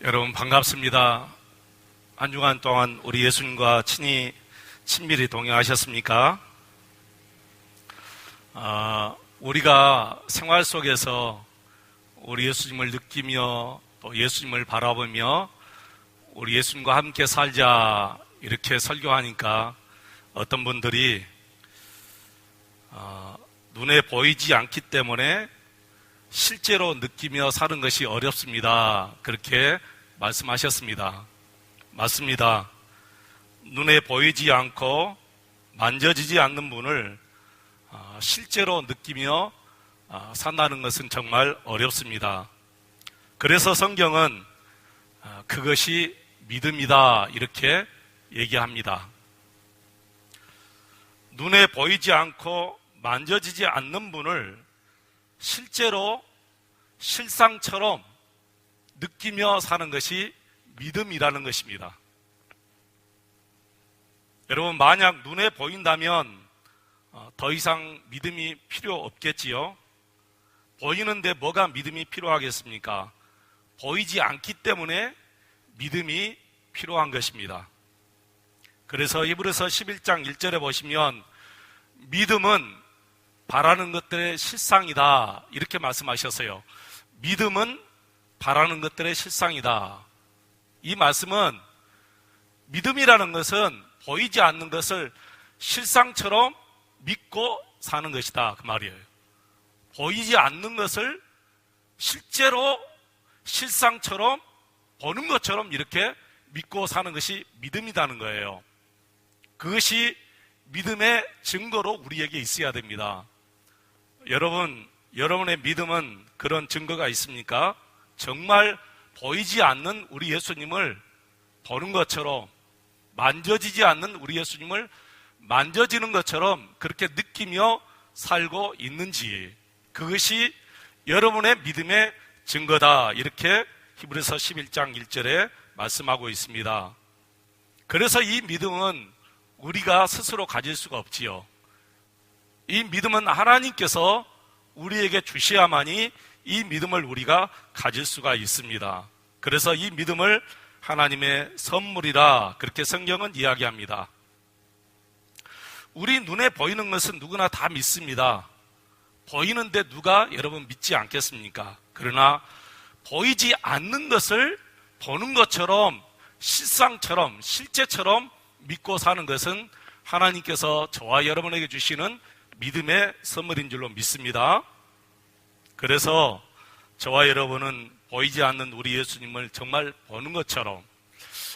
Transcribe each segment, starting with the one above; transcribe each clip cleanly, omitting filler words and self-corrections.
여러분 반갑습니다. 한 주간 동안 우리 예수님과 친밀히 동행하셨습니까? 우리가 생활 속에서 우리 예수님을 느끼며 또 예수님을 바라보며 우리 예수님과 함께 살자 이렇게 설교하니까 어떤 분들이 눈에 보이지 않기 때문에 실제로 느끼며 사는 것이 어렵습니다. 그렇게 말씀하셨습니다. 맞습니다. 눈에 보이지 않고 만져지지 않는 분을 실제로 느끼며 산다는 것은 정말 어렵습니다. 그래서 성경은 그것이 믿음이다 이렇게 얘기합니다. 눈에 보이지 않고 만져지지 않는 분을 실제로 실상처럼 느끼며 사는 것이 믿음이라는 것입니다. 여러분, 만약 눈에 보인다면 더 이상 믿음이 필요 없겠지요? 보이는데 뭐가 믿음이 필요하겠습니까? 보이지 않기 때문에 믿음이 필요한 것입니다. 그래서 히브리서 11장 1절에 보시면 믿음은 바라는 것들의 실상이다 이렇게 말씀하셨어요. 믿음은 바라는 것들의 실상이다. 이 말씀은 믿음이라는 것은 보이지 않는 것을 실상처럼 믿고 사는 것이다 그 말이에요. 보이지 않는 것을 실제로 실상처럼 보는 것처럼 이렇게 믿고 사는 것이 믿음이라는 거예요. 그것이 믿음의 증거로 우리에게 있어야 됩니다. 여러분의 믿음은 그런 증거가 있습니까? 정말 보이지 않는 우리 예수님을 보는 것처럼, 만져지지 않는 우리 예수님을 만져지는 것처럼 그렇게 느끼며 살고 있는지, 그것이 여러분의 믿음의 증거다 이렇게 히브리서 11장 1절에 말씀하고 있습니다. 그래서 이 믿음은 우리가 스스로 가질 수가 없지요. 이 믿음은 하나님께서 우리에게 주셔야만이 이 믿음을 우리가 가질 수가 있습니다. 그래서 이 믿음을 하나님의 선물이라 그렇게 성경은 이야기합니다. 우리 눈에 보이는 것은 누구나 다 믿습니다. 보이는데 누가 여러분 믿지 않겠습니까? 그러나 보이지 않는 것을 보는 것처럼 실상처럼 실제처럼 믿고 사는 것은 하나님께서 저와 여러분에게 주시는 믿음의 선물인 줄로 믿습니다. 그래서 저와 여러분은 보이지 않는 우리 예수님을 정말 보는 것처럼,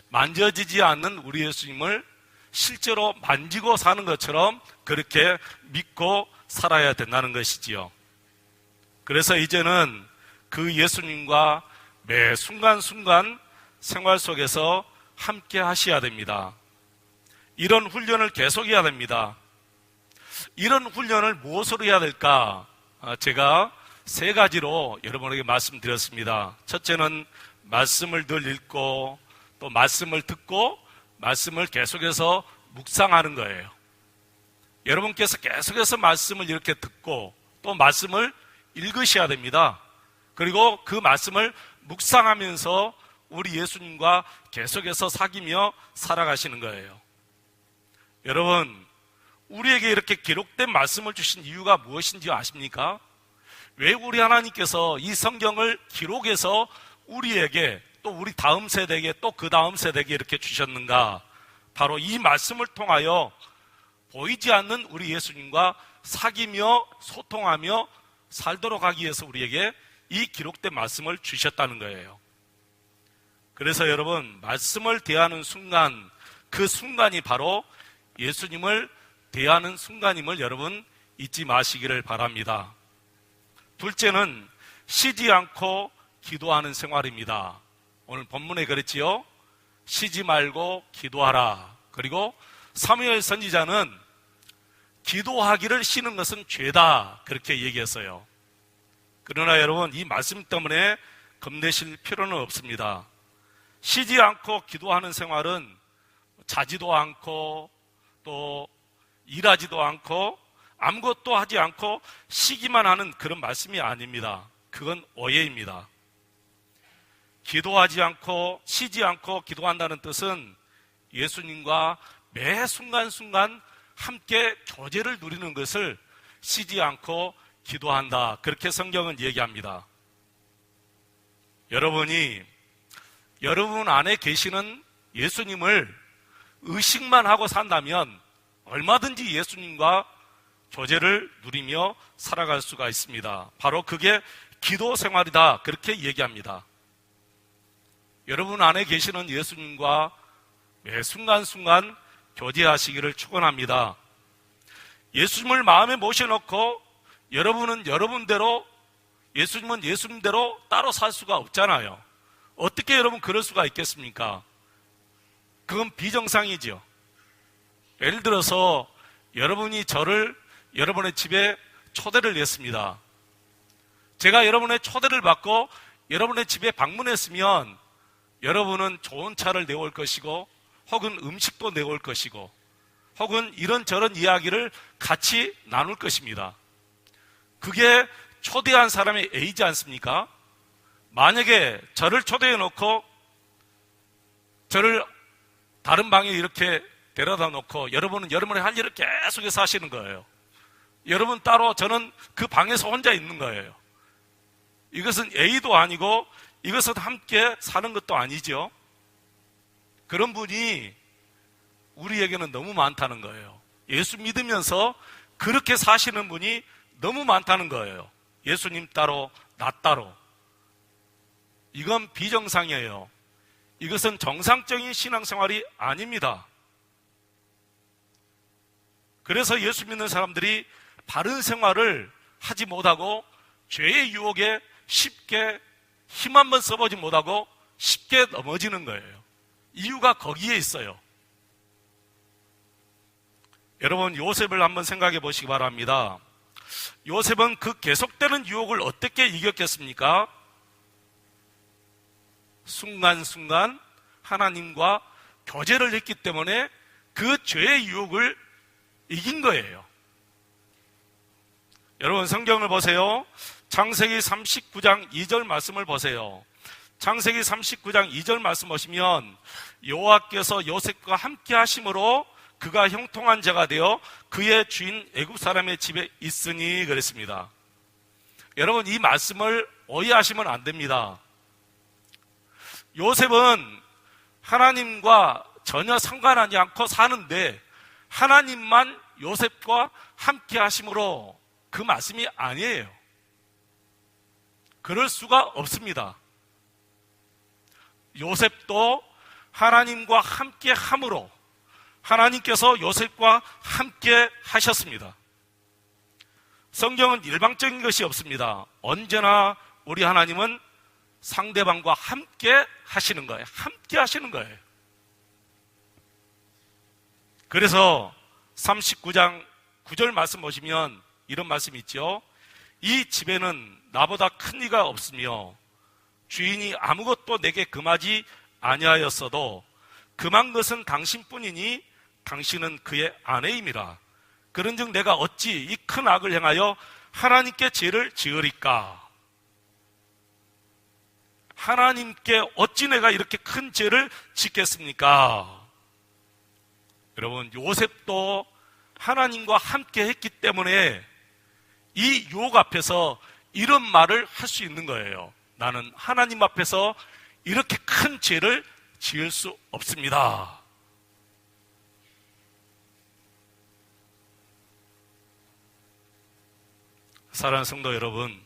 만져지지 않는 우리 예수님을 실제로 만지고 사는 것처럼 그렇게 믿고 살아야 된다는 것이지요. 그래서 이제는 그 예수님과 매 순간순간 생활 속에서 함께 하셔야 됩니다. 이런 훈련을 계속해야 됩니다. 이런 훈련을 무엇으로 해야 될까? 제가 세 가지로 여러분에게 말씀드렸습니다. 첫째는 말씀을 늘 읽고 또 말씀을 듣고 말씀을 계속해서 묵상하는 거예요. 여러분께서 계속해서 말씀을 이렇게 듣고 또 말씀을 읽으셔야 됩니다. 그리고 그 말씀을 묵상하면서 우리 예수님과 계속해서 사귀며 살아가시는 거예요. 여러분, 우리에게 이렇게 기록된 말씀을 주신 이유가 무엇인지 아십니까? 왜 우리 하나님께서 이 성경을 기록해서 우리에게 또 우리 다음 세대에게 또 그 다음 세대에게 이렇게 주셨는가? 바로 이 말씀을 통하여 보이지 않는 우리 예수님과 사귀며 소통하며 살도록 하기 위해서 우리에게 이 기록된 말씀을 주셨다는 거예요. 그래서 여러분, 말씀을 대하는 순간, 그 순간이 바로 예수님을 대하는 순간임을 여러분 잊지 마시기를 바랍니다. 둘째는 쉬지 않고 기도하는 생활입니다. 오늘 본문에 그랬지요. 쉬지 말고 기도하라. 그리고 사무엘 선지자는 기도하기를 쉬는 것은 죄다 그렇게 얘기했어요. 그러나 여러분, 이 말씀 때문에 겁내실 필요는 없습니다. 쉬지 않고 기도하는 생활은 자지도 않고 또 일하지도 않고 아무것도 하지 않고 쉬기만 하는 그런 말씀이 아닙니다. 그건 오해입니다. 기도하지 않고 쉬지 않고 기도한다는 뜻은 예수님과 매 순간순간 함께 교제를 누리는 것을 쉬지 않고 기도한다. 그렇게 성경은 얘기합니다. 여러분이 여러분 안에 계시는 예수님을 의식만 하고 산다면 얼마든지 예수님과 교제를 누리며 살아갈 수가 있습니다. 바로 그게 기도 생활이다. 그렇게 얘기합니다. 여러분 안에 계시는 예수님과 매 순간순간 교제하시기를 축원합니다. 예수님을 마음에 모셔놓고 여러분은 여러분대로, 예수님은 예수님대로 따로 살 수가 없잖아요. 어떻게 여러분 그럴 수가 있겠습니까? 그건 비정상이죠. 예를 들어서 여러분이 저를 여러분의 집에 초대를 했습니다. 제가 여러분의 초대를 받고 여러분의 집에 방문했으면 여러분은 좋은 차를 내올 것이고 혹은 음식도 내올 것이고 혹은 이런저런 이야기를 같이 나눌 것입니다. 그게 초대한 사람의 A지 않습니까? 만약에 저를 초대해 놓고 저를 다른 방에 이렇게 데려다 놓고 여러분은 여러분의 할 일을 계속해서 하시는 거예요. 여러분 따로 저는 그 방에서 혼자 있는 거예요. 이것은 A도 아니고 이것은 함께 사는 것도 아니죠. 그런 분이 우리에게는 너무 많다는 거예요. 예수 믿으면서 그렇게 사시는 분이 너무 많다는 거예요. 예수님 따로 나 따로. 이건 비정상이에요. 이것은 정상적인 신앙생활이 아닙니다. 그래서 예수 믿는 사람들이 바른 생활을 하지 못하고 죄의 유혹에 쉽게 힘 한번 써보지 못하고 쉽게 넘어지는 거예요. 이유가 거기에 있어요. 여러분, 요셉을 한번 생각해 보시기 바랍니다. 요셉은 그 계속되는 유혹을 어떻게 이겼겠습니까? 순간순간 하나님과 교제를 했기 때문에 그 죄의 유혹을 이긴 거예요. 여러분, 성경을 보세요. 창세기 39장 2절 말씀을 보세요. 창세기 39장 2절 말씀 보시면 여호와께서 요셉과 함께 하심으로 그가 형통한 자가 되어 그의 주인 애굽 사람의 집에 있으니 그랬습니다. 여러분, 이 말씀을 오해하시면 안 됩니다. 요셉은 하나님과 전혀 상관하지 않고 사는데 하나님만 요셉과 함께 하심으로 그 말씀이 아니에요. 그럴 수가 없습니다. 요셉도 하나님과 함께 함으로 하나님께서 요셉과 함께 하셨습니다. 성경은 일방적인 것이 없습니다. 언제나 우리 하나님은 상대방과 함께 하시는 거예요. 함께 하시는 거예요. 그래서 39장 9절 말씀 보시면 이런 말씀이 있죠. 이 집에는 나보다 큰 이가 없으며 주인이 아무것도 내게 금하지 아니하였어도 금한 것은 당신뿐이니 당신은 그의 아내임이라. 그런즉 내가 어찌 이 큰 악을 행하여 하나님께 죄를 지으리까? 하나님께 어찌 내가 이렇게 큰 죄를 짓겠습니까? 여러분, 요셉도 하나님과 함께 했기 때문에 이 유혹 앞에서 이런 말을 할 수 있는 거예요. 나는 하나님 앞에서 이렇게 큰 죄를 지을 수 없습니다. 사랑하는 성도 여러분,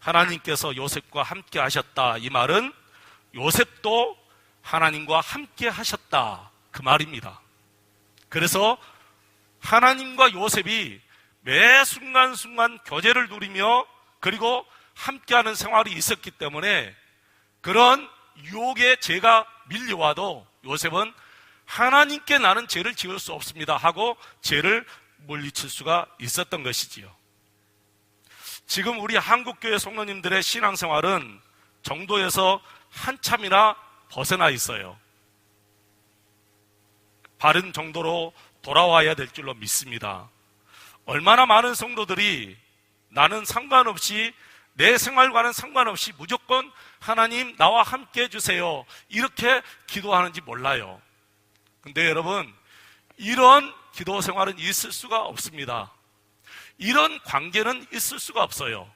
하나님께서 요셉과 함께 하셨다. 이 말은 요셉도 하나님과 함께 하셨다. 그 말입니다. 그래서 하나님과 요셉이 매 순간순간 교제를 누리며 그리고 함께하는 생활이 있었기 때문에 그런 유혹의 죄가 밀려와도 요셉은 하나님께 나는 죄를 지을 수 없습니다 하고 죄를 물리칠 수가 있었던 것이지요. 지금 우리 한국교회 성도님들의 신앙생활은 정도에서 한참이나 벗어나 있어요. 바른 정도로 돌아와야 될 줄로 믿습니다. 얼마나 많은 성도들이 나는 상관없이 내 생활과는 상관없이 무조건 하나님 나와 함께 해주세요, 이렇게 기도하는지 몰라요. 근데 여러분, 이런 기도 생활은 있을 수가 없습니다. 이런 관계는 있을 수가 없어요.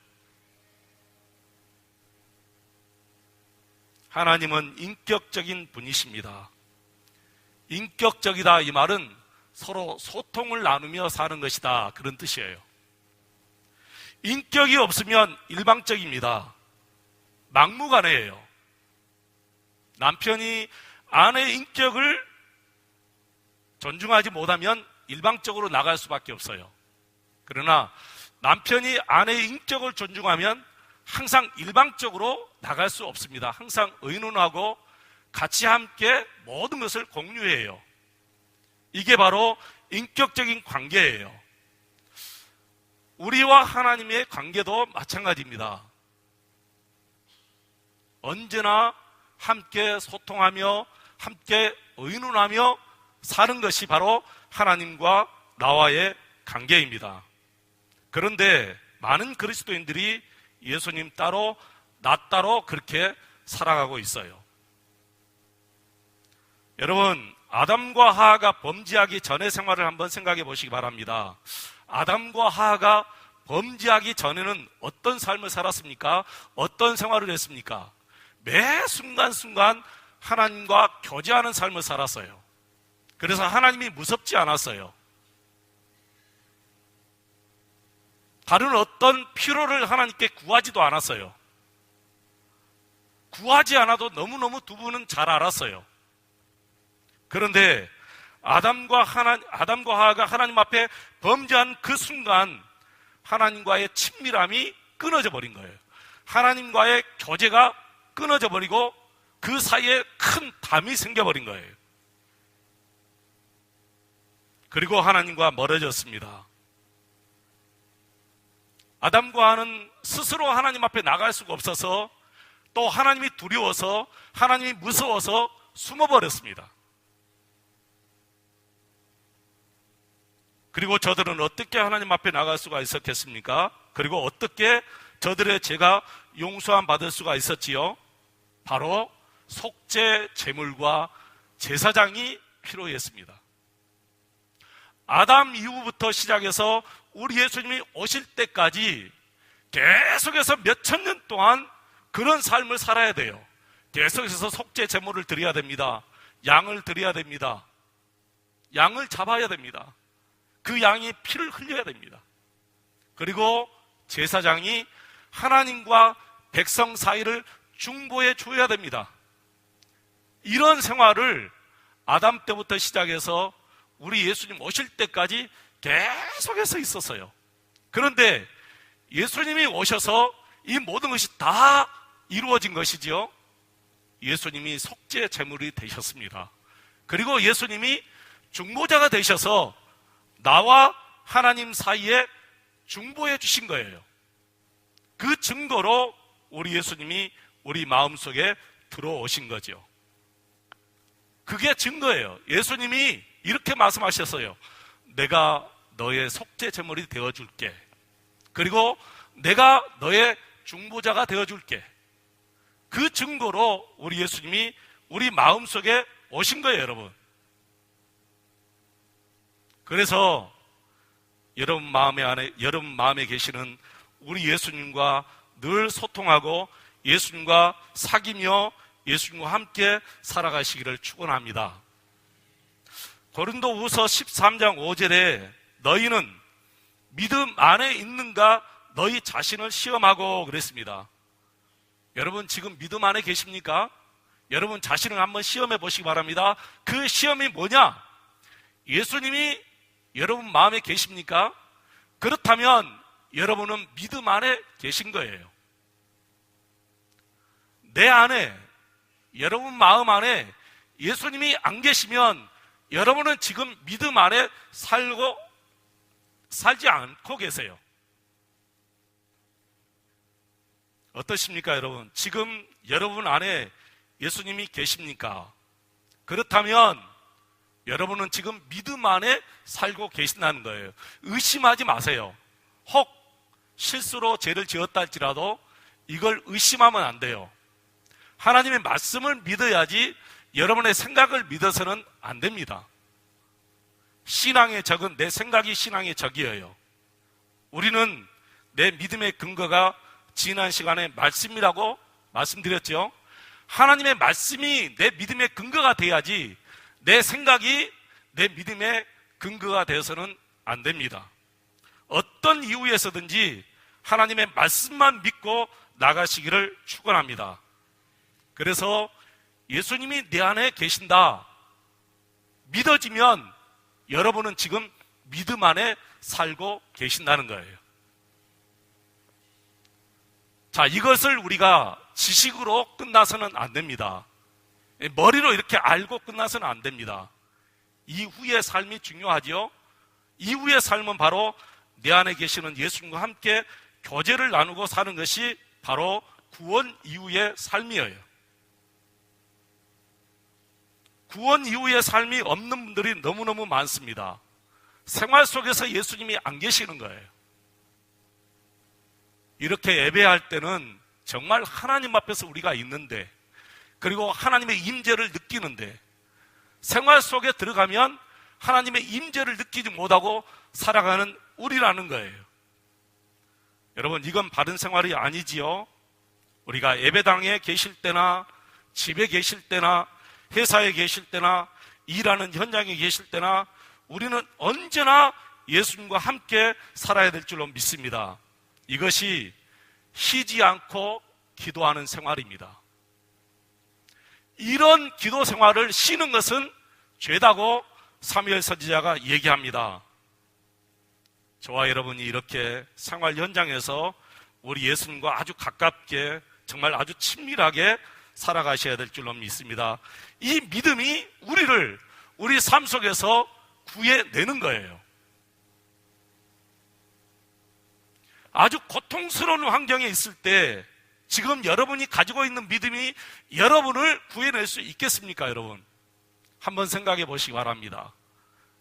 하나님은 인격적인 분이십니다. 인격적이다, 이 말은 서로 소통을 나누며 사는 것이다, 그런 뜻이에요. 인격이 없으면 일방적입니다. 막무가내예요. 남편이 아내의 인격을 존중하지 못하면 일방적으로 나갈 수밖에 없어요. 그러나 남편이 아내의 인격을 존중하면 항상 일방적으로 나갈 수 없습니다. 항상 의논하고 같이 함께 모든 것을 공유해요. 이게 바로 인격적인 관계예요. 우리와 하나님의 관계도 마찬가지입니다. 언제나 함께 소통하며 함께 의논하며 사는 것이 바로 하나님과 나와의 관계입니다. 그런데 많은 그리스도인들이 예수님 따로 나 따로 그렇게 살아가고 있어요. 여러분, 아담과 하하가 범죄하기 전의 생활을 한번 생각해 보시기 바랍니다. 아담과 하하가 범죄하기 전에는 어떤 삶을 살았습니까? 어떤 생활을 했습니까? 매 순간순간 하나님과 교제하는 삶을 살았어요. 그래서 하나님이 무섭지 않았어요. 다른 어떤 필요를 하나님께 구하지도 않았어요. 구하지 않아도 너무너무 두 분은 잘 알았어요. 그런데 아담과 하하가 하나님 앞에 범죄한 그 순간 하나님과의 친밀함이 끊어져 버린 거예요. 하나님과의 교제가 끊어져 버리고 그 사이에 큰 담이 생겨버린 거예요. 그리고 하나님과 멀어졌습니다. 아담과 하는 스스로 하나님 앞에 나갈 수가 없어서, 또 하나님이 두려워서, 하나님이 무서워서 숨어버렸습니다. 그리고 저들은 어떻게 하나님 앞에 나갈 수가 있었겠습니까? 그리고 어떻게 저들의 죄가 용서함 받을 수가 있었지요? 바로 속죄 제물과 제사장이 필요했습니다. 아담 이후부터 시작해서 우리 예수님이 오실 때까지 계속해서 몇천 년 동안 그런 삶을 살아야 돼요. 계속해서 속죄 제물을 드려야 됩니다. 양을 드려야 됩니다. 양을 잡아야 됩니다. 그 양이 피를 흘려야 됩니다. 그리고 제사장이 하나님과 백성 사이를 중보해 줘야 됩니다. 이런 생활을 아담 때부터 시작해서 우리 예수님 오실 때까지 계속해서 있었어요. 그런데 예수님이 오셔서 이 모든 것이 다 이루어진 것이지요. 예수님이 속죄 제물이 되셨습니다. 그리고 예수님이 중보자가 되셔서 나와 하나님 사이에 중보해 주신 거예요. 그 증거로 우리 예수님이 우리 마음속에 들어오신 거죠. 그게 증거예요. 예수님이 이렇게 말씀하셨어요. 내가 너의 속죄 제물이 되어줄게. 그리고 내가 너의 중보자가 되어줄게. 그 증거로 우리 예수님이 우리 마음속에 오신 거예요, 여러분. 그래서 여러분 마음에 계시는 우리 예수님과 늘 소통하고 예수님과 사귀며 예수님과 함께 살아가시기를 축원합니다. 고린도후서 13장 5절에 너희는 믿음 안에 있는가 너희 자신을 시험하고 그랬습니다. 여러분 지금 믿음 안에 계십니까? 여러분 자신을 한번 시험해 보시기 바랍니다. 그 시험이 뭐냐? 예수님이 여러분 마음에 계십니까? 그렇다면 여러분은 믿음 안에 계신 거예요. 내 안에, 여러분 마음 안에 예수님이 안 계시면 여러분은 지금 믿음 안에 살지 않고 계세요. 어떠십니까, 여러분? 지금 여러분 안에 예수님이 계십니까? 그렇다면 여러분은 지금 믿음 안에 살고 계신다는 거예요. 의심하지 마세요. 혹 실수로 죄를 지었다 할지라도 이걸 의심하면 안 돼요. 하나님의 말씀을 믿어야지 여러분의 생각을 믿어서는 안 됩니다. 신앙의 적은 내 생각이 신앙의 적이에요. 우리는 내 믿음의 근거가 지난 시간에 말씀이라고 말씀드렸죠. 하나님의 말씀이 내 믿음의 근거가 돼야지 내 생각이 내 믿음의 근거가 되어서는 안 됩니다. 어떤 이유에서든지 하나님의 말씀만 믿고 나가시기를 축원합니다. 그래서 예수님이 내 안에 계신다 믿어지면 여러분은 지금 믿음 안에 살고 계신다는 거예요. 자, 이것을 우리가 지식으로 끝나서는 안 됩니다. 머리로 이렇게 알고 끝나서는 안 됩니다. 이후의 삶이 중요하지요. 이후의 삶은 바로 내 안에 계시는 예수님과 함께 교제를 나누고 사는 것이 바로 구원 이후의 삶이에요. 구원 이후의 삶이 없는 분들이 너무너무 많습니다. 생활 속에서 예수님이 안 계시는 거예요. 이렇게 예배할 때는 정말 하나님 앞에서 우리가 있는데, 그리고 하나님의 임재를 느끼는데, 생활 속에 들어가면 하나님의 임재를 느끼지 못하고 살아가는 우리라는 거예요. 여러분, 이건 바른 생활이 아니지요. 우리가 예배당에 계실 때나 집에 계실 때나 회사에 계실 때나 일하는 현장에 계실 때나 우리는 언제나 예수님과 함께 살아야 될 줄로 믿습니다. 이것이 쉬지 않고 기도하는 생활입니다. 이런 기도 생활을 쉬는 것은 죄다고 사무엘 선지자가 얘기합니다. 저와 여러분이 이렇게 생활 현장에서 우리 예수님과 아주 가깝게, 정말 아주 친밀하게 살아가셔야 될 줄로 믿습니다. 이 믿음이 우리를 우리 삶 속에서 구해내는 거예요. 아주 고통스러운 환경에 있을 때 지금 여러분이 가지고 있는 믿음이 여러분을 구해낼 수 있겠습니까, 여러분? 한번 생각해 보시기 바랍니다.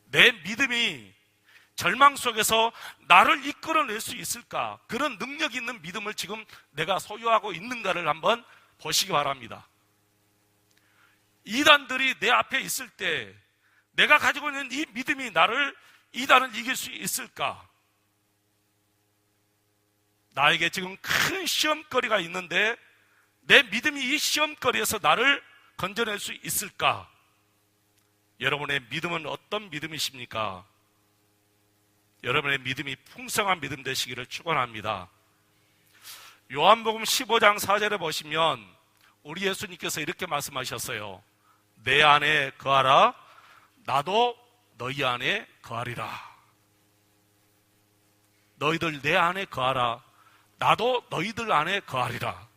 내 믿음이 절망 속에서 나를 이끌어낼 수 있을까? 그런 능력 있는 믿음을 지금 내가 소유하고 있는가를 한번 보시기 바랍니다. 이단들이 내 앞에 있을 때 내가 가지고 있는 이 믿음이 나를, 이단을 이길 수 있을까? 나에게 지금 큰 시험거리가 있는데 내 믿음이 이 시험거리에서 나를 건져낼 수 있을까? 여러분의 믿음은 어떤 믿음이십니까? 여러분의 믿음이 풍성한 믿음 되시기를 축원합니다. 요한복음 15장 4절에 보시면 우리 예수님께서 이렇게 말씀하셨어요. 내 안에 거하라, 나도 너희 안에 거하리라. 너희들 내 안에 거하라, 나도 너희들 안에 거하리라.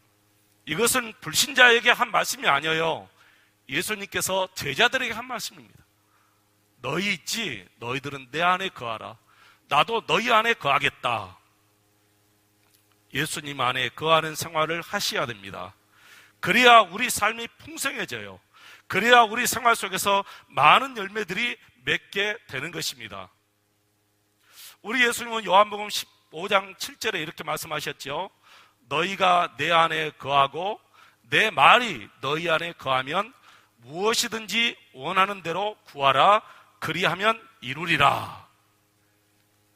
이것은 불신자에게 한 말씀이 아니에요. 예수님께서 제자들에게 한 말씀입니다. 너희 있지, 너희들은 내 안에 거하라, 나도 너희 안에 거하겠다. 예수님 안에 거하는 생활을 하셔야 됩니다. 그래야 우리 삶이 풍성해져요. 그래야 우리 생활 속에서 많은 열매들이 맺게 되는 것입니다. 우리 예수님은 요한복음 15장 7절에 이렇게 말씀하셨죠. 너희가 내 안에 거하고 내 말이 너희 안에 거하면 무엇이든지 원하는 대로 구하라, 그리하면 이루리라.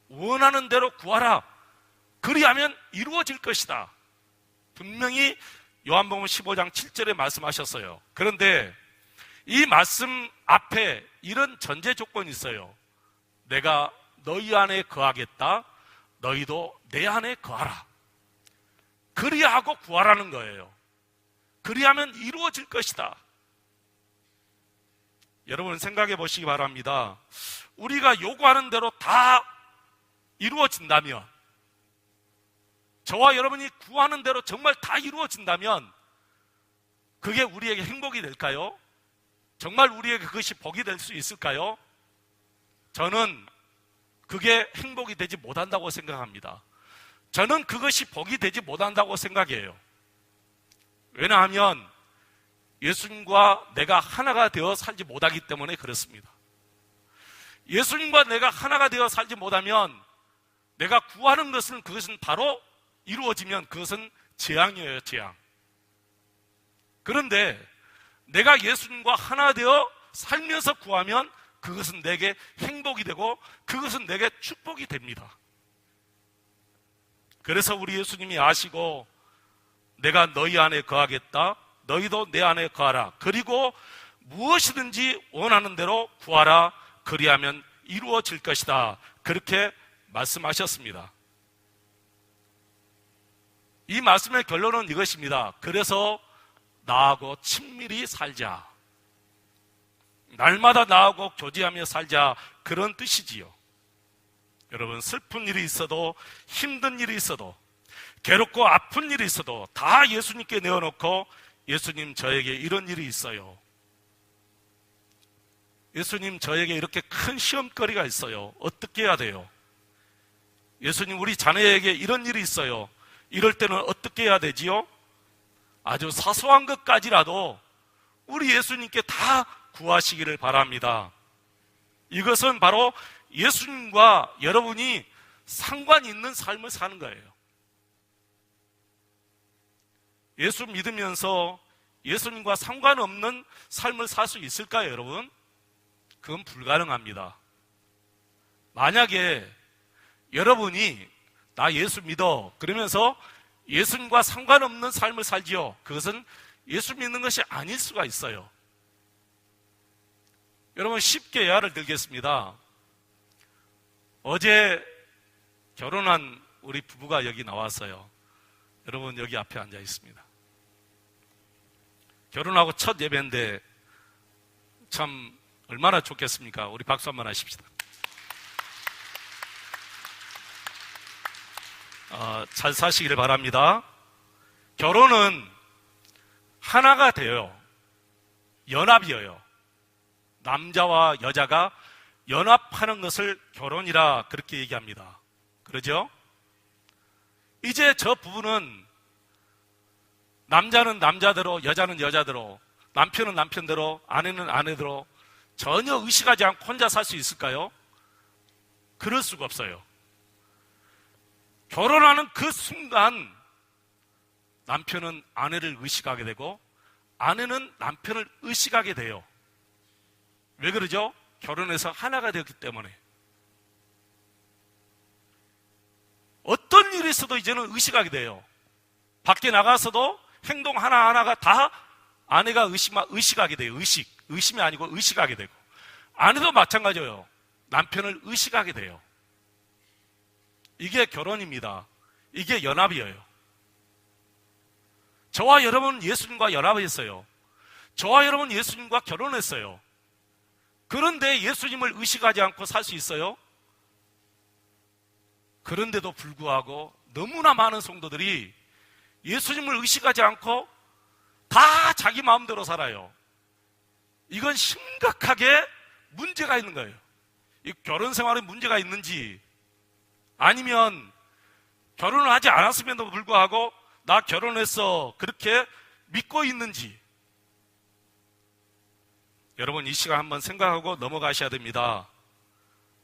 원하는 대로 구하라, 그리하면 이루어질 것이다. 분명히 요한복음 15장 7절에 말씀하셨어요. 그런데 이 말씀 앞에 이런 전제 조건이 있어요. 내가 너희 안에 거하겠다, 너희도 내 안에 거하라. 그리하고 구하라는 거예요. 그리하면 이루어질 것이다. 여러분 생각해 보시기 바랍니다. 우리가 요구하는 대로 다 이루어진다면, 저와 여러분이 구하는 대로 정말 다 이루어진다면 그게 우리에게 행복이 될까요? 정말 우리에게 그것이 복이 될 수 있을까요? 저는 그게 행복이 되지 못한다고 생각합니다. 저는 그것이 복이 되지 못한다고 생각해요. 왜냐하면 예수님과 내가 하나가 되어 살지 못하기 때문에 그렇습니다. 예수님과 내가 하나가 되어 살지 못하면 내가 구하는 것은 그것은 바로 이루어지면 그것은 재앙이에요, 재앙. 그런데 내가 예수님과 하나 되어 살면서 구하면 그것은 내게 행복이 되고 그것은 내게 축복이 됩니다. 그래서 우리 예수님이 아시고 내가 너희 안에 거하겠다, 너희도 내 안에 거하라, 그리고 무엇이든지 원하는 대로 구하라, 그리하면 이루어질 것이다, 그렇게 말씀하셨습니다. 이 말씀의 결론은 이것입니다. 그래서 나하고 친밀히 살자, 날마다 나하고 교제하며 살자, 그런 뜻이지요. 여러분, 슬픈 일이 있어도, 힘든 일이 있어도, 괴롭고 아픈 일이 있어도 다 예수님께 내어놓고, 예수님, 저에게 이런 일이 있어요. 예수님, 저에게 이렇게 큰 시험거리가 있어요. 어떻게 해야 돼요? 예수님, 우리 자녀에게 이런 일이 있어요. 이럴 때는 어떻게 해야 되지요? 아주 사소한 것까지라도 우리 예수님께 다 구하시기를 바랍니다. 이것은 바로 예수님과 여러분이 상관이 있는 삶을 사는 거예요. 예수 믿으면서 예수님과 상관없는 삶을 살 수 있을까요, 여러분? 그건 불가능합니다. 만약에 여러분이 나 예수 믿어 그러면서 예수님과 상관없는 삶을 살지요, 그것은 예수 믿는 것이 아닐 수가 있어요. 여러분, 쉽게 예화를 들겠습니다. 어제 결혼한 우리 부부가 여기 나왔어요. 여러분, 여기 앞에 앉아 있습니다. 결혼하고 첫 예배인데 참 얼마나 좋겠습니까? 우리 박수 한번 하십시다. 잘 사시기를 바랍니다. 결혼은 하나가 돼요. 연합이에요. 남자와 여자가 연합하는 것을 결혼이라 그렇게 얘기합니다. 그러죠? 이제 저 부부는 남자는 남자대로, 여자는 여자대로, 남편은 남편대로, 아내는 아내대로 전혀 의식하지 않고 혼자 살 수 있을까요? 그럴 수가 없어요. 결혼하는 그 순간 남편은 아내를 의식하게 되고 아내는 남편을 의식하게 돼요. 왜 그러죠? 결혼해서 하나가 되었기 때문에. 어떤 일이 있어도 이제는 의식하게 돼요. 밖에 나가서도 행동 하나하나가 다 아내가 의식하게 돼요. 의심이 아니고 의식하게 되고, 아내도 마찬가지예요. 남편을 의식하게 돼요. 이게 결혼입니다. 이게 연합이에요. 저와 여러분은 예수님과 연합했어요. 저와 여러분은 예수님과 결혼했어요. 그런데 예수님을 의식하지 않고 살 수 있어요? 그런데도 불구하고 너무나 많은 성도들이 예수님을 의식하지 않고 다 자기 마음대로 살아요. 이건 심각하게 문제가 있는 거예요. 이 결혼 생활에 문제가 있는지, 아니면 결혼을 하지 않았음에도 불구하고 나 결혼했어 그렇게 믿고 있는지, 여러분 이 시간 한번 생각하고 넘어가셔야 됩니다.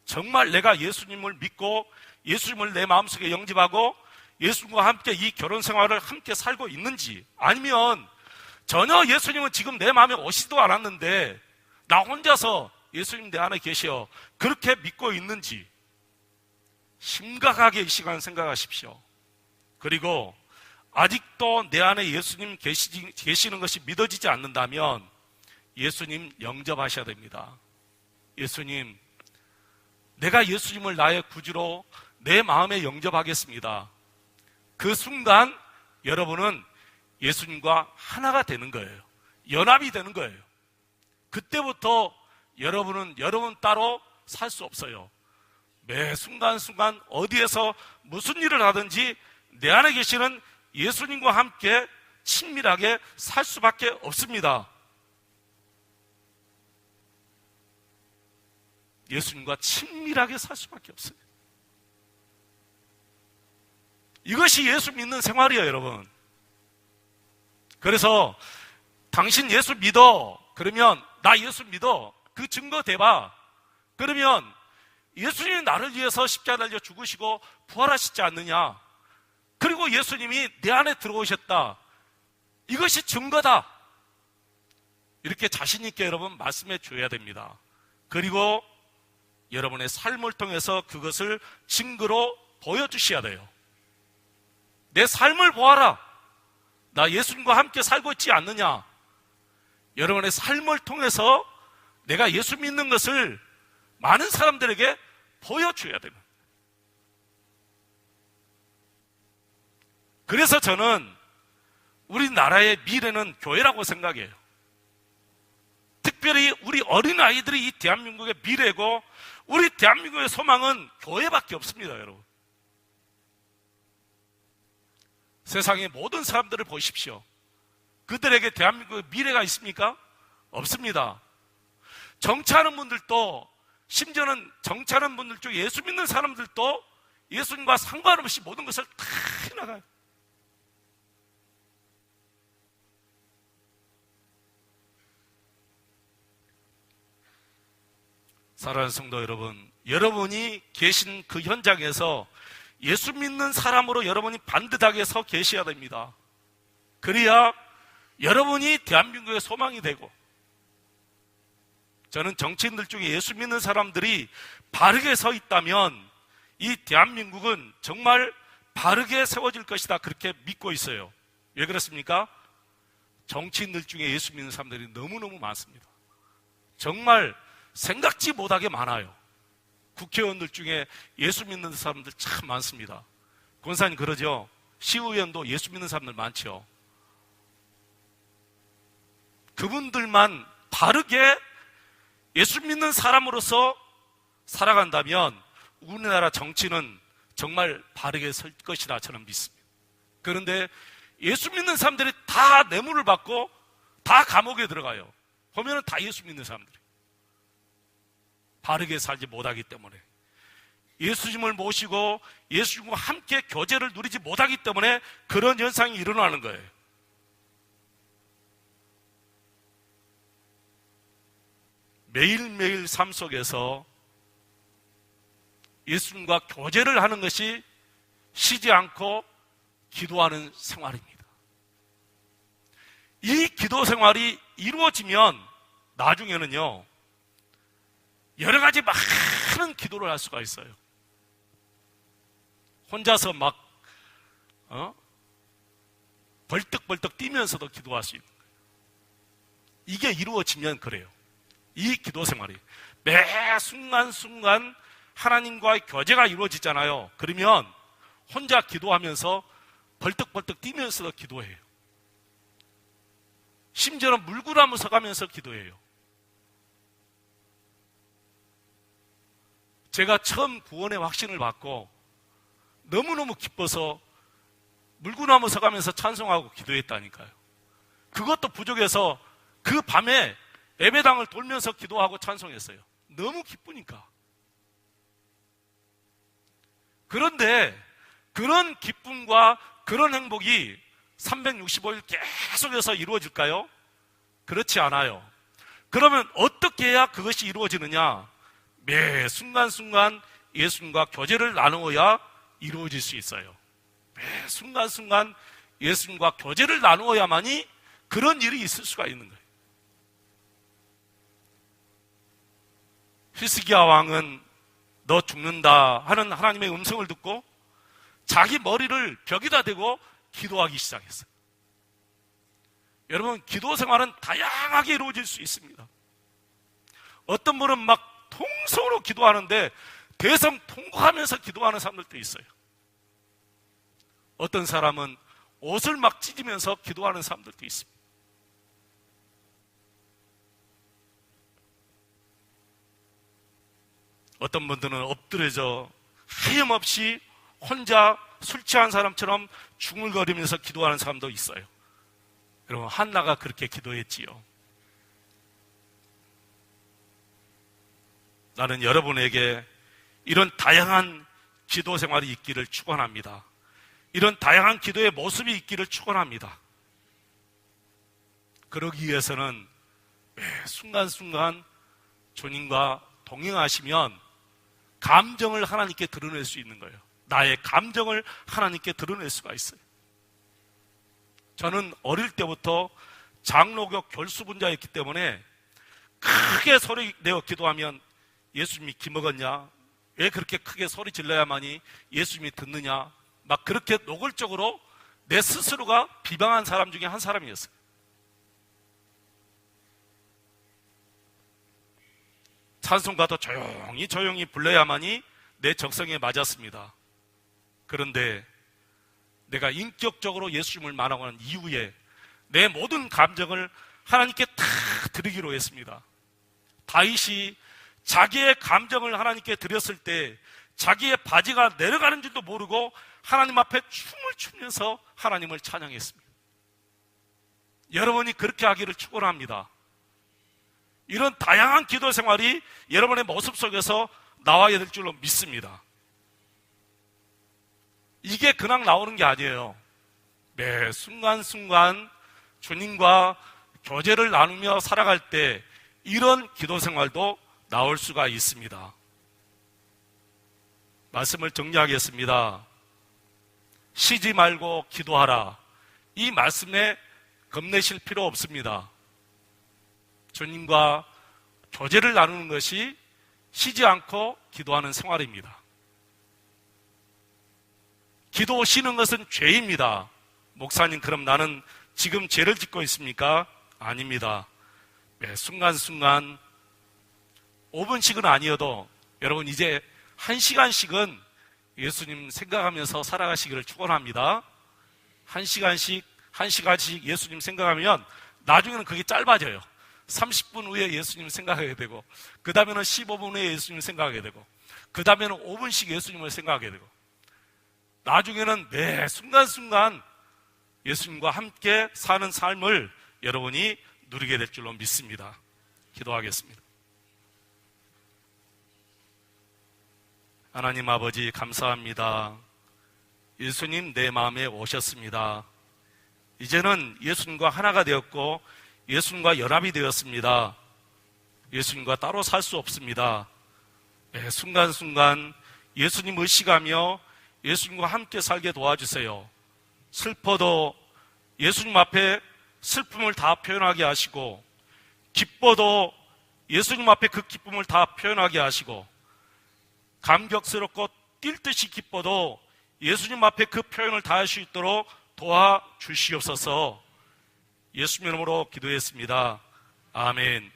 정말 내가 예수님을 믿고 예수님을 내 마음속에 영접하고 예수님과 함께 이 결혼 생활을 함께 살고 있는지, 아니면 전혀 예수님은 지금 내 마음에 오시지도 않았는데 나 혼자서 예수님 내 안에 계셔 그렇게 믿고 있는지 심각하게 이 시간 생각하십시오. 그리고 아직도 내 안에 예수님 계시는 것이 믿어지지 않는다면 예수님 영접하셔야 됩니다. 예수님, 내가 예수님을 나의 구주로 내 마음에 영접하겠습니다. 그 순간 여러분은 예수님과 하나가 되는 거예요. 연합이 되는 거예요. 그때부터 여러분은 여러분 따로 살 수 없어요. 매 순간순간 어디에서 무슨 일을 하든지 내 안에 계시는 예수님과 함께 친밀하게 살 수밖에 없습니다. 예수님과 친밀하게 살 수밖에 없어요. 이것이 예수 믿는 생활이에요, 여러분. 그래서 당신 예수 믿어 그러면 나 예수 믿어 그 증거 대봐. 그러면 예수님이 나를 위해서 십자가 달려 죽으시고 부활하시지 않느냐, 그리고 예수님이 내 안에 들어오셨다. 이것이 증거다. 이렇게 자신 있게 여러분 말씀해 줘야 됩니다. 그리고 여러분의 삶을 통해서 그것을 증거로 보여주셔야 돼요. 내 삶을 보아라. 나 예수님과 함께 살고 있지 않느냐. 여러분의 삶을 통해서 내가 예수 믿는 것을 많은 사람들에게 보여줘야 됩니다. 그래서 저는 우리나라의 미래는 교회라고 생각해요. 특별히 우리 어린아이들이 이 대한민국의 미래고 우리 대한민국의 소망은 교회밖에 없습니다, 여러분. 세상의 모든 사람들을 보십시오. 그들에게 대한민국의 미래가 있습니까? 없습니다. 정치하는 분들도, 심지어는 정치하는 분들 중에 예수 믿는 사람들도 예수님과 상관없이 모든 것을 다 해나가요. 사랑하는 성도 여러분, 여러분이 계신 그 현장에서 예수 믿는 사람으로 여러분이 반듯하게 서 계셔야 됩니다. 그래야 여러분이 대한민국의 소망이 되고, 저는 정치인들 중에 예수 믿는 사람들이 바르게 서 있다면 이 대한민국은 정말 바르게 세워질 것이다, 그렇게 믿고 있어요. 왜 그렇습니까? 정치인들 중에 예수 믿는 사람들이 너무너무 많습니다. 정말 생각지 못하게 많아요. 국회의원들 중에 예수 믿는 사람들 참 많습니다. 권사님 그러죠? 시의원도 예수 믿는 사람들 많죠. 그분들만 바르게 예수 믿는 사람으로서 살아간다면 우리나라 정치는 정말 바르게 설 것이다, 저는 믿습니다. 그런데 예수 믿는 사람들이 다 뇌물을 받고 다 감옥에 들어가요. 보면은 다 예수 믿는 사람들이 바르게 살지 못하기 때문에, 예수님을 모시고 예수님과 함께 교제를 누리지 못하기 때문에 그런 현상이 일어나는 거예요. 매일매일 삶 속에서 예수님과 교제를 하는 것이 쉬지 않고 기도하는 생활입니다. 이 기도 생활이 이루어지면 나중에는요, 여러 가지 많은 기도를 할 수가 있어요. 혼자서 막 벌떡벌떡 뛰면서도 기도할 수 있는 거예요. 이게 이루어지면 그래요. 이 기도 생활이 매 순간순간 하나님과의 교제가 이루어지잖아요. 그러면 혼자 기도하면서 벌떡벌떡 뛰면서도 기도해요. 심지어는 물구나무 서가면서 기도해요. 제가 처음 구원의 확신을 받고 너무너무 기뻐서 물구나무 서가면서 찬송하고 기도했다니까요. 그것도 부족해서 그 밤에 예배당을 돌면서 기도하고 찬송했어요. 너무 기쁘니까. 그런데 그런 기쁨과 그런 행복이 365일 계속해서 이루어질까요? 그렇지 않아요. 그러면 어떻게 해야 그것이 이루어지느냐? 매 순간순간 예수님과 교제를 나누어야 이루어질 수 있어요. 매 순간순간 예수님과 교제를 나누어야만이 그런 일이 있을 수가 있는 거예요. 히스기야 왕은 너 죽는다 하는 하나님의 음성을 듣고 자기 머리를 벽에다 대고 기도하기 시작했어요. 여러분, 기도 생활은 다양하게 이루어질 수 있습니다. 어떤 분은 막 통성으로 기도하는데 대성통곡하면서 기도하는 사람들도 있어요. 어떤 사람은 옷을 막 찢으면서 기도하는 사람들도 있습니다. 어떤 분들은 엎드려져 하염없이 혼자 술 취한 사람처럼 중얼거리면서 기도하는 사람도 있어요. 여러분, 한나가 그렇게 기도했지요. 나는 여러분에게 이런 다양한 기도 생활이 있기를 축원합니다. 이런 다양한 기도의 모습이 있기를 축원합니다. 그러기 위해서는 매 순간순간 주님과 동행하시면 감정을 하나님께 드러낼 수 있는 거예요. 나의 감정을 하나님께 드러낼 수가 있어요. 저는 어릴 때부터 장로교 결수분자였기 때문에 크게 소리 내어 기도하면 예수님이 기먹었냐? 왜 그렇게 크게 소리 질러야만이 예수님이 듣느냐? 막 그렇게 노골적으로 내 스스로가 비방한 사람 중에 한 사람이었어요. 찬송가도 조용히 불러야만이 내 적성에 맞았습니다. 그런데 내가 인격적으로 예수님을 만나고 난 이후에 내 모든 감정을 하나님께 다 드리기로 했습니다. 다윗이 자기의 감정을 하나님께 드렸을 때 자기의 바지가 내려가는 줄도 모르고 하나님 앞에 춤을 추면서 하나님을 찬양했습니다. 여러분이 그렇게 하기를 축원합니다. 이런 다양한 기도 생활이 여러분의 모습 속에서 나와야 될 줄로 믿습니다. 이게 그냥 나오는 게 아니에요. 매 순간순간 주님과 교제를 나누며 살아갈 때 이런 기도 생활도 나올 수가 있습니다. 말씀을 정리하겠습니다. 쉬지 말고 기도하라. 이 말씀에 겁내실 필요 없습니다. 주님과 교제를 나누는 것이 쉬지 않고 기도하는 생활입니다. 기도 쉬는 것은 죄입니다. 목사님, 그럼 나는 지금 죄를 짓고 있습니까? 아닙니다. 매 순간순간 5분씩은 아니어도 여러분 이제 1시간씩은 예수님 생각하면서 살아가시기를 축원합니다. 1시간씩 예수님 생각하면 나중에는 그게 짧아져요. 30분 후에 예수님 생각하게 되고, 그 다음에는 15분 후에 예수님 생각하게 되고, 그 다음에는 5분씩 예수님을 생각하게 되고, 나중에는 매 순간순간 예수님과 함께 사는 삶을 여러분이 누리게 될 줄로 믿습니다. 기도하겠습니다. 하나님 아버지, 감사합니다. 예수님 내 마음에 오셨습니다. 이제는 예수님과 하나가 되었고 예수님과 연합이 되었습니다. 예수님과 따로 살 수 없습니다. 매 순간순간 예수님 의식하며 예수님과 함께 살게 도와주세요. 슬퍼도 예수님 앞에 슬픔을 다 표현하게 하시고, 기뻐도 예수님 앞에 그 기쁨을 다 표현하게 하시고, 감격스럽고 뛸 듯이 기뻐도 예수님 앞에 그 표현을 다 할 수 있도록 도와주시옵소서. 예수님 이름으로 기도했습니다. 아멘.